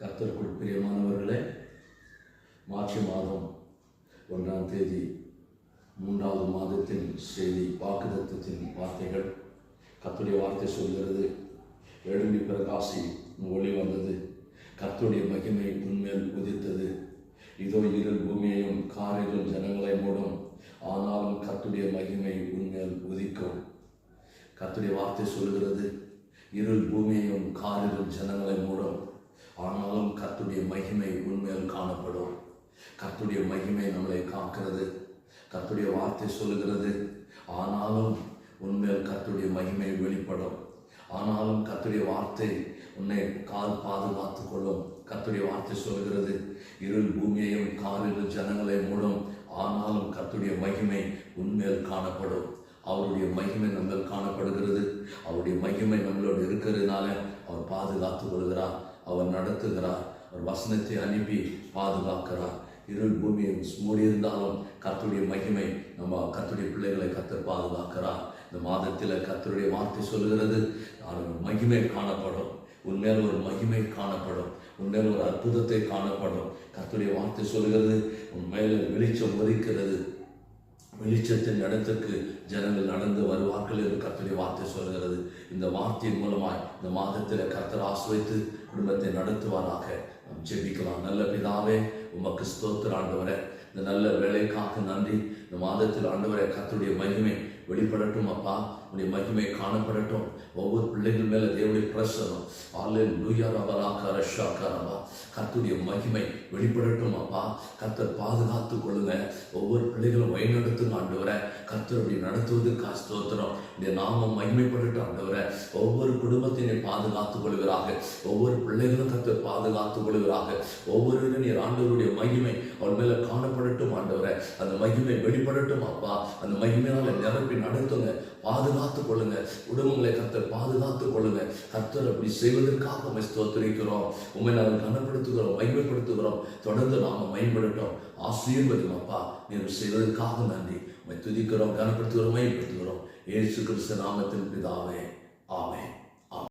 கர்த்தருக்குள் பிரியமானவர்களே, மார்ச் மாதம் 1ஆம் தேதி 3வது மாதத்தின் செய்தி, வாக்குத்தத்தத்தின் வார்த்தைகள். கர்த்தருடைய வார்த்தை சொல்கிறது, எழும்பி பிரகாசி, ஒளி வந்தது, கர்த்தருடைய மகிமை உன்மேல் உதித்தது. இதோ இருள் பூமியையும் காரிருள் ஜனங்களை மூடும், ஆனாலும் கர்த்தருடைய மகிமை உன்மேல் உதிக்கும். கர்த்தருடைய வார்த்தை சொல்கிறது, இருள் பூமியையும் காரிருள் ஜனங்களை மூடும், ஆனாலும் கர்த்தருடைய மகிமை உன்மேல் காணப்படும். கர்த்தருடைய மகிமை நம்மளை காக்கிறது. கர்த்தருடைய வார்த்தை சொல்லுகிறது, ஆனாலும் உன்மேல் கர்த்தருடைய மகிமை வெளிப்படும். ஆனாலும் கர்த்தருடைய வார்த்தை உன்னை பாதுகாத்துக் கொள்ளும். கர்த்தருடைய வார்த்தை சொல்கிறது, இருள் பூமியையும் காரிருள் ஜனங்களை மூடும், ஆனாலும் கர்த்தருடைய மகிமை உன்மேல் காணப்படும். அவருடைய மகிமை நம்மள் காணப்படுகிறது. அவருடைய மகிமை நம்மளோடு இருக்கிறதுனால அவர் பாதுகாத்துக் கொள்கிறார், அவர் நடத்துகிறார், அவர் வசனத்தை அனுப்பி பாதுகாக்கிறார். இருள் பூமியை மூடியிருந்தாலும் கர்த்தருடைய மகிமை கர்த்தருடைய பிள்ளைகளை கர்த்தர் பாதுகாக்கிறார். இந்த மாதத்தில் கர்த்தருடைய வார்த்தை சொல்கிறது, மகிமை காணப்படும், உன்மேல் ஒரு மகிமை காணப்படும், உன்மேல் ஒரு அற்புதத்தை காணப்படும். கர்த்தருடைய வார்த்தை சொல்கிறது, உன்மேல் வெளிச்சம் ஒலிக்கிறது, வெளிச்சத்தின் இடத்துக்கு ஜனங்கள் நடந்து வருவார்கள் என்று கர்த்தருடைய வார்த்தை சொல்கிறது. இந்த வார்த்தையின் மூலமாய் இந்த மாதத்தில் கர்த்தர் ஆசீர்வதித்து குடும்பத்தை நடத்துவாராக. நாம் ஜெபிக்கலாம். நல்ல பிதாவே, உமக்கு ஸ்தோத்திர ஆண்டவரே, இந்த நல்ல வேலைக்காக நன்றி. இந்த மாதத்தில் ஆண்டவரே, கர்த்தருடைய மகிமை வெளிப்படட்டும் அப்பா, உடைய மகிமை காணப்படட்டும். ஒவ்வொரு பிள்ளைகள் மேல தேவனுடைய பிரசனம், கர்த்தருடைய மகிமை வெளிப்படட்டும் அப்பா. கர்த்தர் பாதுகாத்துக் கொள்ளுங்க. ஒவ்வொரு பிள்ளைகளும் வழிநடத்துங்க ஆண்டவரே. கர்த்தருடைய நடத்துவதற்கு ஸ்தோத்திரம். இந்த நாமம் மகிமைப்படட்டும் ஆண்டவரே. ஒவ்வொரு குடும்பத்தினை பாதுகாத்துக் கொள்கிறாக, ஒவ்வொரு பிள்ளைகளும் கர்த்தர் பாதுகாத்துக் கொள்கிறாக. ஒவ்வொருவரும் நீர் ஆண்டவருடைய மகிமை அவள் மேல காணப்படட்டும் ஆண்டவரே. அந்த மகிமை வெளிப்படட்டும் அப்பா. அந்த மகிமையால நிரப்பி நடத்துங்க, பாதுகாத்துக் கொள்ளுங்க. குடும்பங்களை கர்த்தர் பாதுகாத்துக் கொள்ளுங்க. கர்த்தர் அப்படி செய்வதற்காக உம்மை ஸ்தோத்திரிக்கிறோம், உம்மை நாங்கள் கனப்படுத்துகிறோம், மகிமைப்படுத்துகிறோம். தொடர்ந்து நாம மகிமைப்படட்டும். ஆசீர்வதியும் அப்பா. நீர் செய்வதற்காக நன்றி. உம்மை துதிக்கிறோம், கனப்படுத்துகிறோம், மகிமைப்படுத்துகிறோம். இயேசு கிறிஸ்து நாமத்தின் பிதாவே, ஆமென்.